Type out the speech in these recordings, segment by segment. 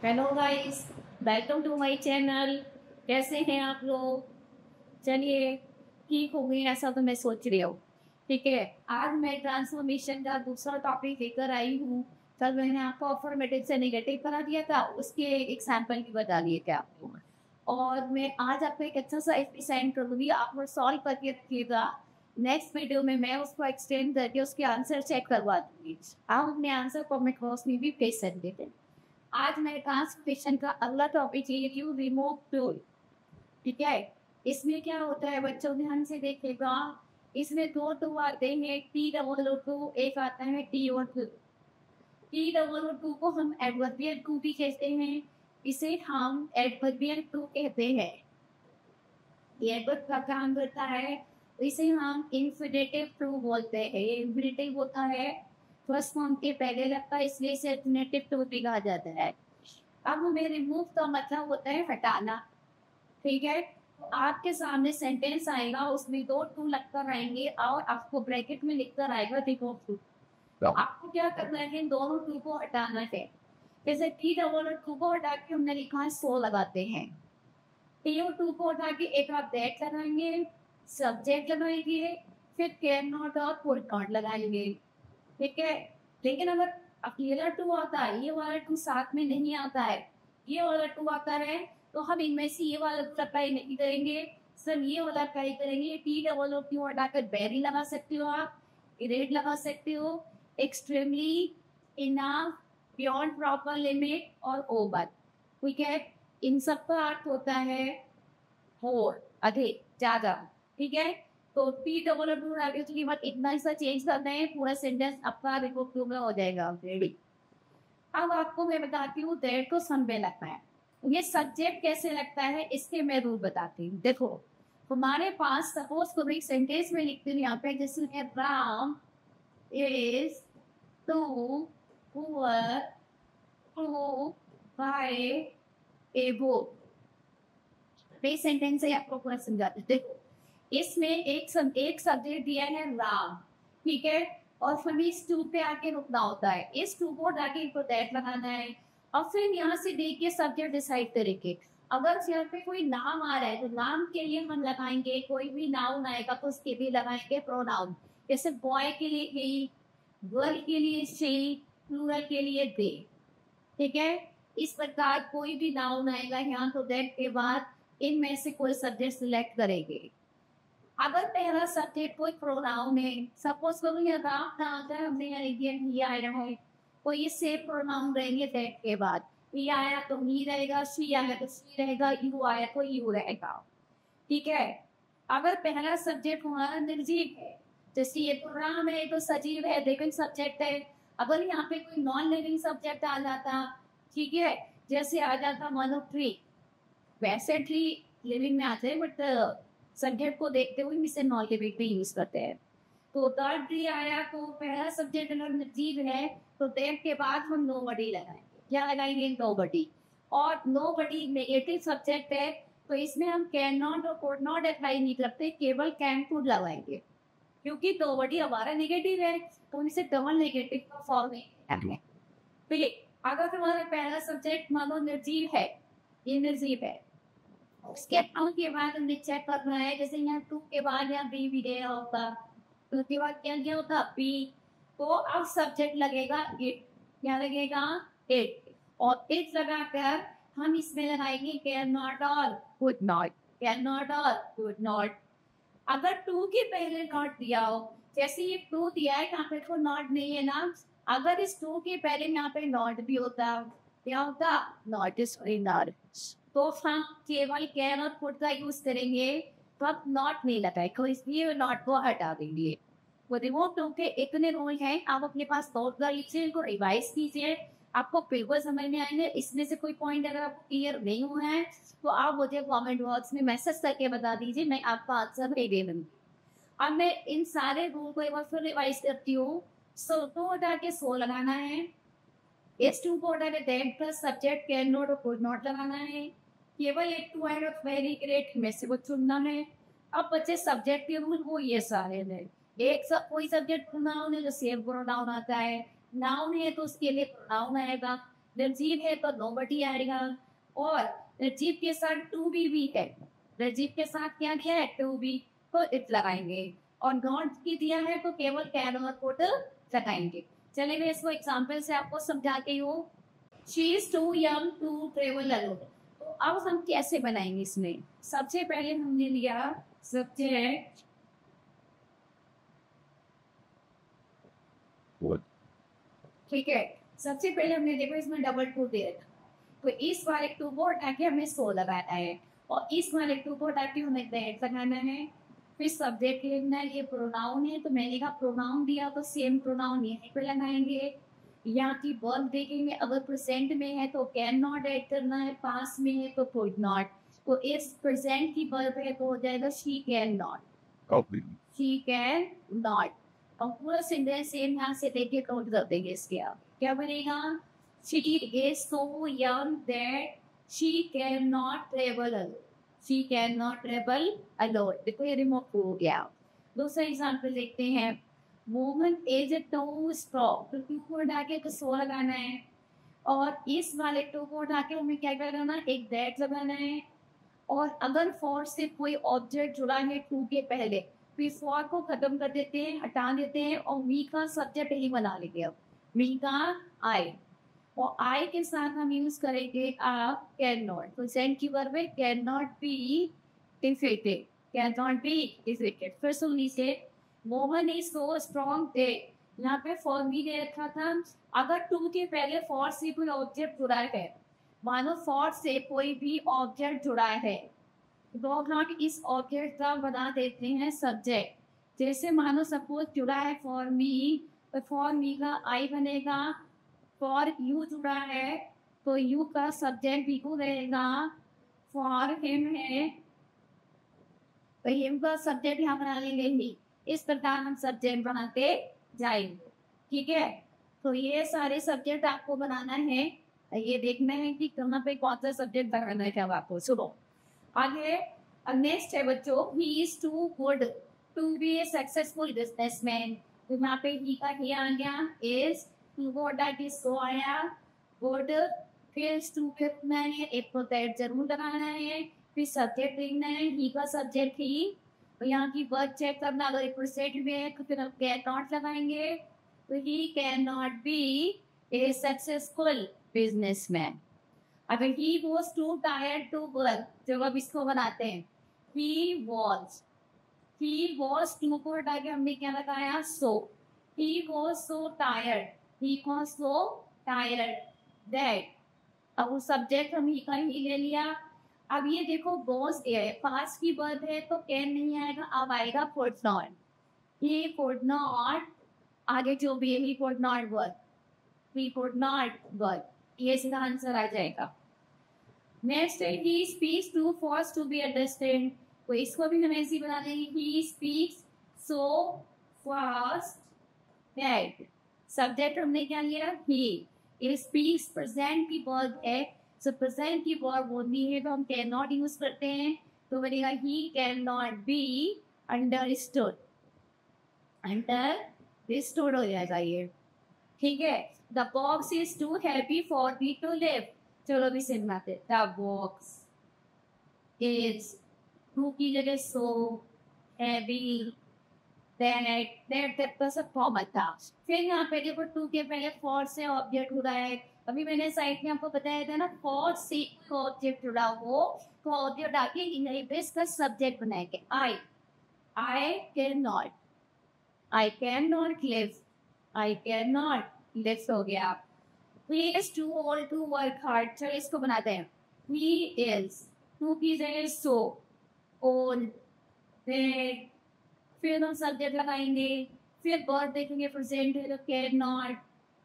Hello guys, welcome to my channel. कैसे हैं आप लोग? चलिए, ठीक हो गए ऐसा तो मैं सोच रही हूँ। ठीक है, आज मैं ट्रांसफॉर्मेशन का दूसरा टॉपिक लेकर आई हूँ। कल मैंने आपको अफर्मेटिव से नेगेटिव करा दिया था, उसके एग्जाम्पल भी बता दिए थे आपको। और मैं आज आपको एक एक्सरसाइज भी सेंड करूँगी, आप वो सॉल्व करके रखिएगा। नेक्स्ट वीडियो में मैं उसको एक्सटेंड करके उसके आंसर चेक करवा दूंगी। आप अपने आंसर कमेंट बॉक्स में भी भेज सकते थे। आज मैं ट्रांसपोर्टेशन का अगला टॉपिक ले रही हूँ, रिमोट टूल। ठीक है, इसमें क्या होता है बच्चों, ध्यान से देखिएगा। इसमें दो टू आते हैं, टी डबल ओ टू, एक आता है T O to. T double O too को हम एडवर्बियल टू भी कहते हैं, इसे हम एडवर्बियल टू कहते हैं। ये एडवर्ब का काम करता है, इसे हम इंफिनिटिव टू बोलते हैं। ये इंफिनिटिव होता है, फर्स्ट फॉर्म के पहले लगता है, इसलिए इसे इंफिनिटिव टू भी कहा जाता है। अब हमें रिमूव का मतलब होता है हटाना। ठीक है, तो आपके सामने सेंटेंस आएगा, उसमें दो टू लगकर आएंगे और आपको ब्रैकेट में लिखकर आएगा रिमूव टू। तो आपको क्या करना है, दोनों टू को हटाना है। जैसे टी डबल टू को हटा के हमने लिखा है सो लगाते हैं। टीओ टू को हटा के एक आप दैट लगाएंगे, सब्जेक्ट लगाएंगे, फिर कैन नॉट और कुड नॉट लगाएंगे। ठीक है, लेकिन अगर अकेला टू आता है, ये वाला टू साथ में नहीं आता है, ये वाला टू आता है, तो हम इनमें से ये वाला अप्लाई नहीं करेंगे, सिर्फ ये वाला अप्लाई करेंगे। टी डबल ओ क्यू हटाकर वेरी लगा सकते हो, आप इरेट लगा सकते हो, extremely, enough, beyond proper limit और ओवर। ठीक है, इन सब का अर्थ होता है मोर, अधिक, ज्यादा। ठीक है, तो पी डबल टू आगे उसके बाद इतना सा चेंज करना है, पूरा सेंटेंस आपका रिपोर्ट टू में हो जाएगा। रेडी। अब आपको मैं बताती हूँ दैट को सन में लगता है। ये सब्जेक्ट कैसे लगता है इसके मैं रूल बताती हूँ। देखो, हमारे पास सपोज को एक सेंटेंस में लिखते हैं यहाँ पे, जैसे है Ram is too poor to buy a book. ये सेंटेंस है, आपको पूरा समझाते हैं। देखो, इसमें एक सब्जेक्ट दिया है राम। ठीक है, और हमें इस टू पे आके रुकना होता है, इस टू को आके इनको दैट लगाना है, और फिर यहाँ से देखिए सब्जेक्ट डिसाइड करेंगे। अगर यहाँ पे कोई नाम आ रहा है तो नाम के लिए हम लगाएंगे, कोई भी नाउन आएगा तो उसके भी लगाएंगे प्रोनाउन। जैसे बॉय के लिए ही, गर्ल के लिए शी, प्लूरल के लिए दे। ठीक है, इस प्रकार कोई भी नाउन आएगा यहाँ तो दैट के बाद इनमें से कोई सब्जेक्ट सिलेक्ट करेंगे। अगर पहला सब्जेक्ट कोई प्रोनाउन है, सपोज करो ये राम ना आता है, हमने यहाँ लिख दिया ही आया है, कोई ये सेम प्रोनाउन रहेंगे दैट के बाद। ही आया तो ही रहेगा, शी आया तो शी रहेगा, यू आया तो यू रहेगा। ठीक है, अगर पहला सब्जेक्ट हमारा निर्जीव है, जैसे ये तो राम है तो सजीव है, लेकिन सब्जेक्ट है। अगर यहाँ पे कोई नॉन लिविंग सब्जेक्ट आ जाता, ठीक है, जैसे आ जाता मानो ट्री। वैसे ट्री लिविंग में आते हैं, बट सब्जेक्ट को देखते हुए इसे नॉन लिविंग में यूज करते हैं। तो थर्ड ट्री आया तो पहला सब्जेक्ट अगर निर्जीव है तो देव के बाद हम नोबडी लगाएंगे। क्या लगाएंगे? नोबडी। और नोबडी नेगेटिव सब्जेक्ट है, तो इसमें हम कैन नॉट और कुड नॉट अप्लाई नहीं करते, केवल कैन कुड लगाएंगे, क्योंकि नोबडी हमारा नेगेटिव है, तो इसे डबल नेगेटिव का फॉर्म में। तो ये अगर हमारा पहला सब्जेक्ट मानो निर्जीव है, ये निर्जीव है, उसके टू के बाद हमने चेक करना है, जैसे यहाँ टू के बाद यहाँ बी भी दिया होता, तो उसके बाद क्या क्या होता बी, तो अब सब्जेक्ट लगेगा इट। क्या लगेगा? इट। और इट लगाकर हम इसमें लगाएंगे कैन नॉट और कुड नॉट। कैन नॉट और कुड नॉट। अगर टू के पहले नॉट दिया हो, जैसे ये टू दिया है यहाँ पे तो नॉट नहीं है ना, अगर इस टू के पहले यहाँ पे नॉट भी होता, क्या होता? Not is not. तो हम केवल कैन और कुड का यूज करेंगे, तो अब नॉट नहीं लगाएगा, इसलिए नॉट को हटा देंगे। वो रिमोट टू के इतने रूल हैं, आप अपने पास नोट कर लीजिए, इनको रिवाइज कीजिए, आपको बिल्कुल समझ में आएंगे। इसमें से कोई पॉइंट अगर आपको क्लियर नहीं हुआ है तो आप मुझे कमेंट बॉक्स में मैसेज करके बता दीजिए, मैं आपका आंसर दे दूंगी। अब मैं इन सारे रूल को एक बार फिर रिवाइज करती हूँ। सो टू हटा के सो लगाना है, इस टू को हटा के that plus subject can not और कुड नॉट लगाना है, केवल एक टू एंड ऑफ वेरी ग्रेट में से वो चुनना है। अब बच्चे सब्जेक्ट के रूल वो ये सारे हैं। एक सब कोई सब्जेक्ट प्रोनाउन है जो सेम प्रोनाउन आता है, नाउन है तो उसके लिए प्रोनाउन आएगा, निर्जीव है तो नोबडी आएगा, और निर्जीव के साथ टू भी है, निर्जीव के साथ क्या दिया है, टू बी, तो इट लगाएंगे, और नॉट की दिया है तो केवल कैन और कुड लगाएंगे। चलिए मैं इसको एग्जाम्पल से आपको समझाती हूँ। She is too young to travel alone. तो अब हम कैसे बनाएंगे इसमें, सबसे पहले हमने लिया सब्जेक्ट, ठीक है, सबसे पहले हमने देखो इसमें डबल टू दे रखा, तो इस वाले टू को हटा के हमें सो लगाना है, और इस वाले टू को हटा के हमें दैट लगाना है। फिर सब्जेक्ट लिखना है, ये प्रोनाउन है तो मैंने कहा प्रोनाउन दिया तो सेम प्रोनाउन यहीं पे लगाएंगे। यहाँ की वर्ब देखेंगे, अगर प्रेजेंट में है तो कैन नॉट ऐड करना है, पास में है तो कुड नॉट, तो इस प्रेजेंट की वर्ब है तो हो जाएगा she can not, she can not, और पूरा सेंटेंस सेम यहाँ से लेके काउंट कर देंगे इसके। आप क्या बनेगा, she is so young that she can not travel alone, she can not travel alone, देखो ये रिमूव हो गया। दूसरा एग्जाम्पल देखते हैं, वुमन इज टू स्ट्रॉन्ग, तो टू को हटा के सो लगाना है, और इस वाले टू को हटा के हमें क्या लगाना, एक दैट लगाना है, और अगर फॉर से कोई ऑब्जेक्ट जुड़ा है टू के पहले, फिर फॉर को खत्म कर देते हैं, हटा देते हैं, और वी का सब्जेक्ट ही बना लेंगे। अब वी का आई, और आई के साथ हम यूज करेंगे आप कैन नॉट, तो सेंट की वर्ब है can not be defeated, can not be defeated. फिर सुन लीजिए, वुमन इज सो स्ट्रॉन्ग दे, यहाँ पे फॉर भी दे रखा था, अगर टू के पहले फॉर से कोई ऑब्जेक्ट जुड़ा है, मानो फॉर से कोई भी ऑब्जेक्ट जुड़ा है, तो हम इस ऑब्जेक्ट का बना देते हैं सब्जेक्ट। जैसे मानो सपोज जुड़ा है फॉर मी, तो फॉर मी का आई बनेगा, फॉर यू जुड़ा है तो यू का सब्जेक्ट भी को रहेगा, फॉर हिम है तो हिम का सब्जेक्ट यहाँ बना लेंगे ही। इस प्रकार हम सब्जेक्ट बनाते जाएंगे, ठीक है। तो ये सारे सब्जेक्ट आपको बनाना है, ये देखना है कि कहाँ पे कौन सा सब्जेक्ट बनाना है आपको। सुनो आगे, नेक्स्ट है बच्चों, he is too good to be a successful businessman, तो यहाँ पे ही का ही आ गया, is too good that is so आया गुड, फिर टू कितना है, एक तो दैट जरूर लगाना है, फिर सब्जेक्ट लिखना है, ही का सब्जेक्ट ही, तो यहाँ की वर्ब चेक करना, अगर एक परसेंट में है तो फिर हम कैन नॉट लगाएंगे, तो he can not B a successful businessman. अगर he was too tired to work, जब अब इसको बनाते हैं, he was टू को हटा के हमने क्या लगाया, so he was so tired that, अब वो सब्जेक्ट हम ही का ही ले लिया। अब ये देखो was है, पास की वर्ब है तो कैन नहीं आएगा, अब आएगा could not, he could not, आगे जो भी है he could not work, ये इसका आंसर आ जाएगा। नेक्स्ट है, he speaks too fast to be understand, तो इसको भी हम ऐसे ही बना देंगे, he speaks so fast that, subject हमने क्या लिया, ही, ये स्पीक्स प्रेजेंट की वर्ब है, सो प्रेजेंट की वर्ब होती है तो हम कैन नॉट यूज करते हैं, तो बनेगा he can not be understood, understood हो जाएगा ये, ठीक है। The box is too happy for me to live, चलो भी सेम बात है, द बॉक्स इज टू की जगह सो हैवी दैट का सब फॉर्म था। फिर यहाँ पे देखो टू के पहले फॉर से ऑब्जेक्ट जुड़ा है, अभी मैंने साइड में आपको बताया था ना, फॉर से ऑब्जेक्ट जुड़ा हो तो ऑब्जेक्ट आके इंग्लिश का सब्जेक्ट बनाएंगे, आई कैन नॉट लिव हो गया। He is too old to work hard, चलो इसको बनाते हैं, he is, टू की जगह so old, फिर हम सब्जेक्ट लगाएंगे, फिर वर्ब देखेंगे प्रेजेंट है तो कैन नॉट,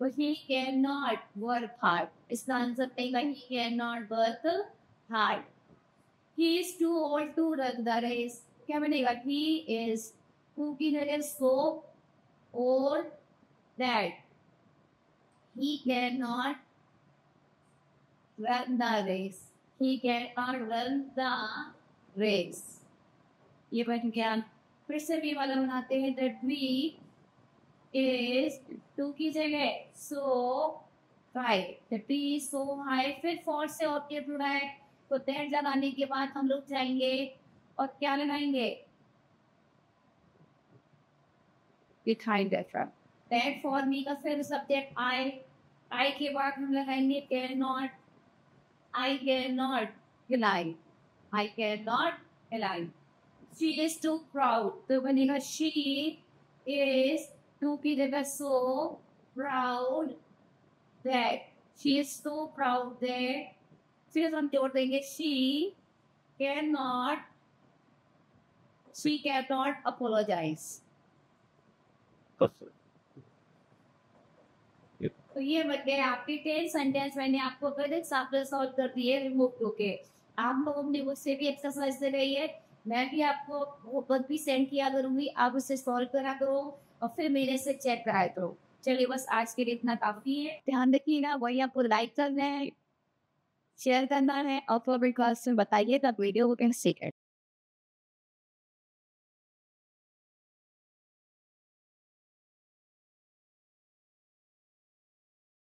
तो he can not work hard, इसका आंसर देगा he can not work hard. He is too old to run the race, क्या बनेगा, ही इज, टू की जगह so old that he cannot run the race, he cannot run the race, ये बन गया। फिर से भी वाला बनाते हैं, that we is टू की जगह so high, the tree is so high. फिर फॉर से ऑब्जेक्ट जुड़ा है, तो दैट लगाने के बाद हम लोग जाएंगे और क्या लगाएंगे, behind that from that for me का फिर सब्जेक्ट I के बाद हम लगाएंगे cannot, I cannot lie, she is too proud, तो बनेगा she is to की जगह so proud that, she is so proud that, फिर हम जोड़ देंगे cannot she cannot apologize। तो ये बन गए आपके 10 सेंटेंस। मैंने आपको पहले एग्जाम्पल सॉल्व कर दिए रिमूव होके। आप लोगों ने मुझसे भी एक्सरसाइज दे रही है, मैं भी आपको होमवर्क भी सेंड किया करूंगी, आप उसे सॉल्व करा करो और फिर मेरे से चेक कराया करो। चलिए बस आज के लिए इतना काफी है। ध्यान रखिएगा, वही आपको लाइक करना है, शेयर करना है और कमेंट बॉक्स में बताइएगा वीडियो को कैसे